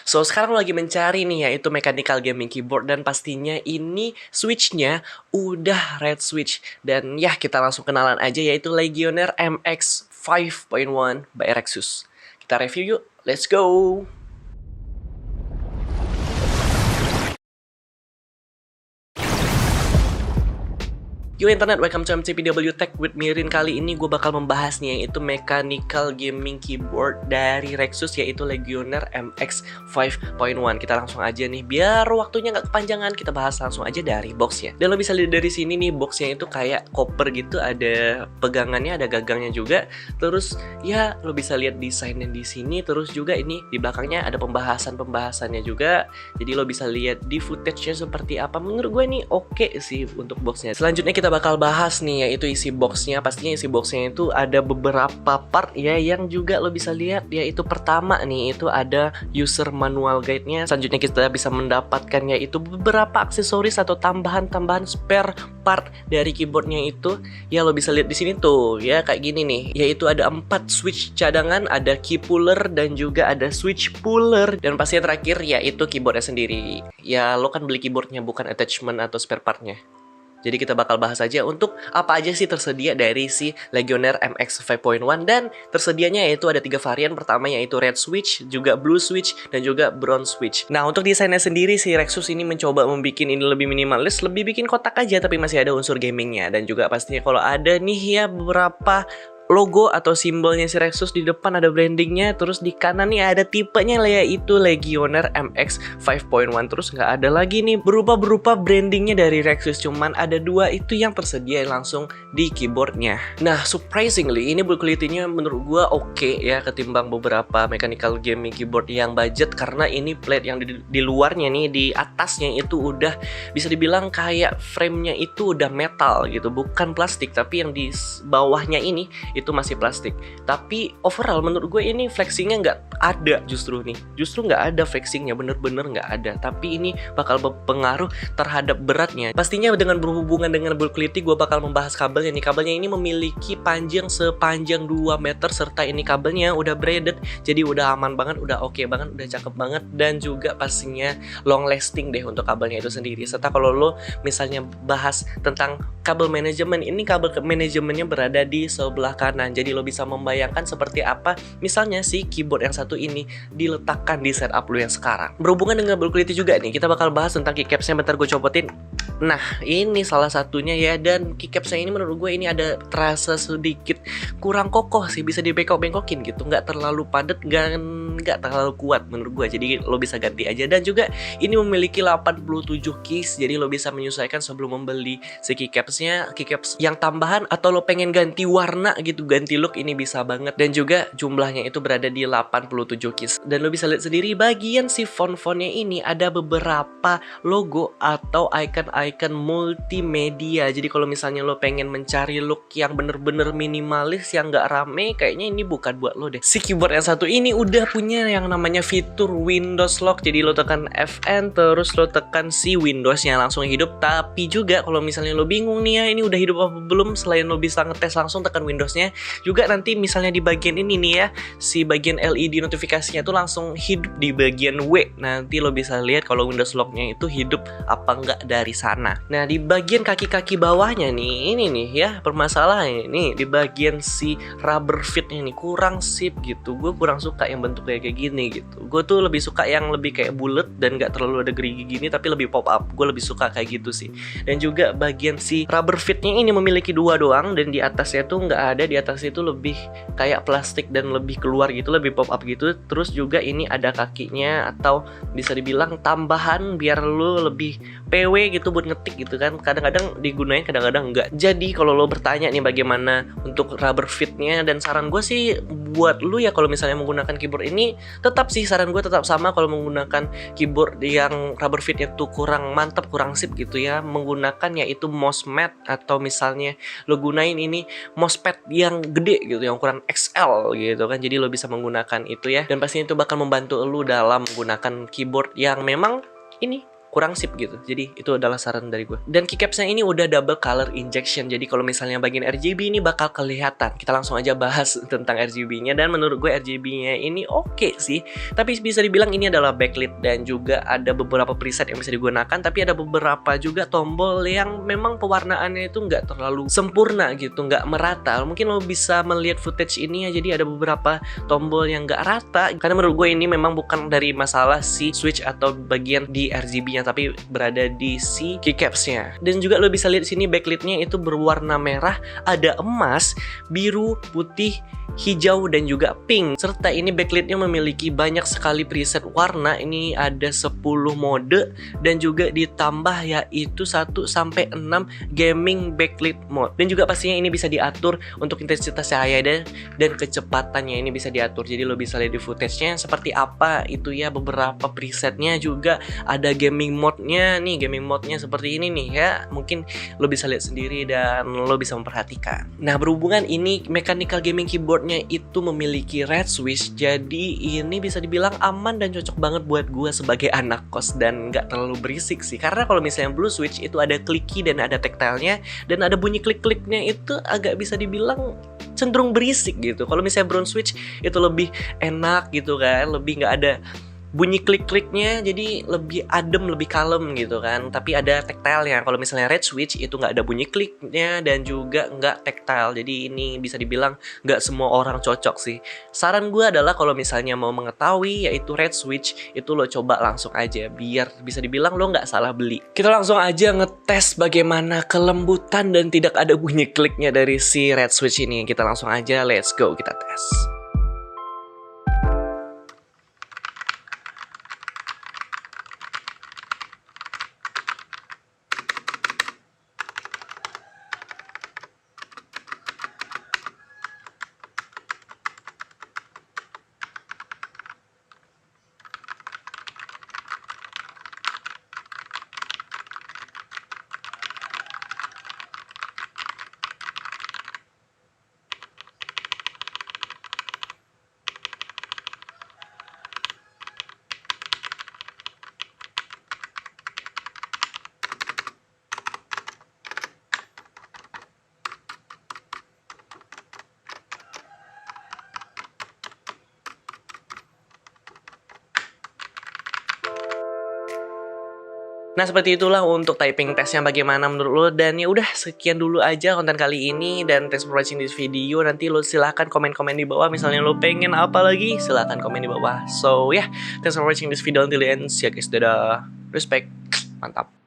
So, sekarang lagi mencari nih yaitu mechanical gaming keyboard dan pastinya ini switch-nya udah red switch. Dan ya kita langsung kenalan aja yaitu Legionnaire MX 5.1 by Rexus. Kita review yuk, let's go! Yo internet, welcome to MCPW Tech with Mirin. Kali ini gue bakal membahas nih yaitu mechanical gaming keyboard dari Rexus yaitu Legionnaire MX 5.1. Kita langsung aja nih, biar waktunya nggak kepanjangan, kita bahas langsung aja dari boxnya. Dan lo bisa lihat dari sini nih, boxnya itu kayak koper gitu, ada pegangannya, ada gagangnya juga. Terus ya lo bisa lihat desainnya di sini. Terus juga ini di belakangnya ada pembahasannya juga. Jadi lo bisa lihat di footage-nya seperti apa. Menurut gue ini oke sih untuk boxnya. Selanjutnya kita bakal bahas nih yaitu isi boxnya. Pastinya isi boxnya itu ada beberapa part ya yang juga lo bisa lihat, yaitu pertama nih itu ada user manual guide-nya. Selanjutnya kita bisa mendapatkan yaitu beberapa aksesoris atau tambahan-tambahan spare part dari keyboardnya itu. Ya lo bisa lihat di sini tuh ya kayak gini nih, yaitu ada 4 switch cadangan, ada key puller dan juga ada switch puller, dan pastinya terakhir yaitu keyboardnya sendiri. Ya lo kan beli keyboardnya bukan attachment atau spare partnya. Jadi kita bakal bahas aja untuk apa aja sih tersedia dari si Legionnaire MX 5.1. Dan tersedianya yaitu ada 3 varian. Pertama yaitu red switch, juga blue switch, dan juga brown switch. Nah untuk desainnya sendiri si Rexus ini mencoba membuat ini lebih minimalis, lebih bikin kotak aja tapi masih ada unsur gamingnya. Dan juga pastinya kalau ada nih ya beberapa logo atau simbolnya si Rexus, di depan ada brandingnya, terus di kanan nih ada tipenya yaitu Legionnaire MX 5.1. Terus nggak ada lagi nih berupa brandingnya dari Rexus, cuman ada 2 itu yang tersedia langsung di keyboardnya. Nah surprisingly ini build quality-nya menurut gua oke ya ketimbang beberapa mechanical gaming keyboard yang budget, karena ini plate yang di luarnya nih, di atasnya itu udah bisa dibilang kayak frame-nya itu udah metal gitu, bukan plastik. Tapi yang di bawahnya ini itu masih plastik. Tapi overall menurut gue ini flexingnya nggak ada, justru nggak ada flexingnya, bener-bener nggak ada. Tapi ini bakal berpengaruh terhadap beratnya. Pastinya dengan berhubungan dengan build quality, gue bakal membahas kabelnya nih. Kabelnya ini memiliki panjang sepanjang 2 meter, serta ini kabelnya udah braided, jadi udah aman banget, udah oke banget, udah cakep banget. Dan juga pastinya long lasting deh untuk kabelnya itu sendiri. Serta kalau lo misalnya bahas tentang kabel manajemen, ini kabel manajemennya berada di sebelah kanan. Jadi lo bisa membayangkan seperti apa misalnya si keyboard yang satu ini diletakkan di setup lo yang sekarang. Berhubungan dengan build quality juga nih, kita bakal bahas tentang keycapsnya. Bentar gue copotin. Nah ini salah satunya ya, dan keycapsnya ini menurut gue ini ada terasa sedikit kurang kokoh sih, bisa dibengkok-bengkokin gitu, nggak terlalu padat, nggak terlalu kuat menurut gue. Jadi lo bisa ganti aja. Dan juga ini memiliki 87 keys, jadi lo bisa menyesuaikan sebelum membeli si keycaps yang tambahan, atau lo pengen ganti warna gitu, ganti look, ini bisa banget. Dan juga jumlahnya itu berada di 87 keys. Dan lo bisa lihat sendiri bagian si font-fontnya ini ada beberapa logo atau icon-icon multimedia. Jadi kalau misalnya lo pengen mencari look yang bener-bener minimalis, yang nggak rame, kayaknya ini bukan buat lo deh. Si keyboard yang satu ini udah punya yang namanya fitur Windows Lock. Jadi lo tekan Fn, terus lo tekan si Windowsnya langsung hidup. Tapi juga kalau misalnya lo bingung nih ya ini udah hidup apa belum, selain lo bisa ngetes langsung tekan Windowsnya, juga nanti misalnya di bagian ini nih ya, si bagian LED notifikasinya tuh langsung hidup di bagian W. Nanti lo bisa lihat kalau Windows Lock-nya itu hidup apa enggak dari sana. Nah di bagian kaki-kaki bawahnya nih, ini nih ya permasalahannya ini di bagian si rubber fit-nya nih kurang sip gitu. Gue kurang suka yang bentuknya kayak gini gitu. Gue tuh lebih suka yang lebih kayak bulat dan gak terlalu ada gerigi gini, tapi lebih pop up. Gue lebih suka kayak gitu sih. Dan juga bagian si rubber fit-nya ini memiliki 2 doang, dan di atasnya tuh nggak ada. Di atasnya itu lebih kayak plastik dan lebih keluar gitu, lebih pop up gitu. Terus juga ini ada kakinya, atau bisa dibilang tambahan biar lo lebih PW gitu buat ngetik gitu kan. Kadang-kadang digunain, kadang-kadang enggak. Jadi kalau lo bertanya nih bagaimana untuk rubber fit-nya, dan saran gue sih buat lo ya kalau misalnya menggunakan keyboard ini, tetap sih saran gue tetap sama. Kalau menggunakan keyboard yang rubber fit-nya tuh kurang mantap, kurang sip gitu ya, menggunakan yaitu mouse mat, atau misalnya lo gunain ini mousepad yang gede gitu, yang ukuran XL gitu kan. Jadi lo bisa menggunakan itu ya, dan pastinya itu bakal membantu lo dalam menggunakan keyboard yang memang ini kurang sip gitu. Jadi itu adalah saran dari gue. Dan keycapsnya ini udah double color injection. Jadi kalau misalnya bagian RGB ini bakal kelihatan. Kita langsung aja bahas tentang RGB-nya, dan menurut gue RGB-nya ini oke sih. Tapi bisa dibilang ini adalah backlit, dan juga ada beberapa preset yang bisa digunakan. Tapi ada beberapa juga tombol yang memang pewarnaannya itu nggak terlalu sempurna gitu, nggak merata. Mungkin lo bisa melihat footage ini ya, jadi ada beberapa tombol yang nggak rata. Karena menurut gue ini memang bukan dari masalah si switch atau bagian di RGB-nya, tapi berada di si keycaps-nya. Dan juga lo bisa lihat sini backlit-nya itu berwarna merah, ada emas, biru, putih, hijau, dan juga pink. Serta ini backlit-nya memiliki banyak sekali preset warna. Ini ada 10 mode, dan juga ditambah yaitu 1 sampai 6 gaming backlit mode. Dan juga pastinya ini bisa diatur untuk intensitas cahaya dan kecepatannya ini bisa diatur. Jadi lo bisa lihat di footage-nya seperti apa itu ya, beberapa presetnya juga ada gaming mode-nya nih. Gaming mode-nya seperti ini nih ya. Mungkin lo bisa lihat sendiri dan lo bisa memperhatikan. Nah, berhubungan ini mechanical gaming keyboard-nya itu memiliki red switch, jadi ini bisa dibilang aman dan cocok banget buat gue sebagai anak kos dan nggak terlalu berisik sih. Karena kalau misalnya blue switch itu ada clicky dan ada tactile-nya, dan ada bunyi klik-kliknya itu agak bisa dibilang cenderung berisik gitu. Kalau misalnya brown switch itu lebih enak gitu kan, lebih nggak ada bunyi klik-kliknya, jadi lebih adem, lebih kalem gitu kan. Tapi ada tactile-nya. Kalau misalnya red switch itu nggak ada bunyi kliknya dan juga nggak tactile. Jadi ini bisa dibilang nggak semua orang cocok sih. Saran gue adalah kalau misalnya mau mengetahui yaitu red switch, itu lo coba langsung aja biar bisa dibilang lo nggak salah beli. Kita langsung aja ngetes bagaimana kelembutan dan tidak ada bunyi kliknya dari si red switch ini. Kita langsung aja, let's go, kita tes. Nah, seperti itulah untuk typing testnya bagaimana menurut lo. Dan ya udah, sekian dulu aja konten kali ini, dan thanks for watching this video. Nanti lo silahkan komen-komen di bawah, misalnya lo pengen apa lagi, silahkan komen di bawah. So yeah, thanks for watching this video until the end. See ya guys, dadah, respect, mantap.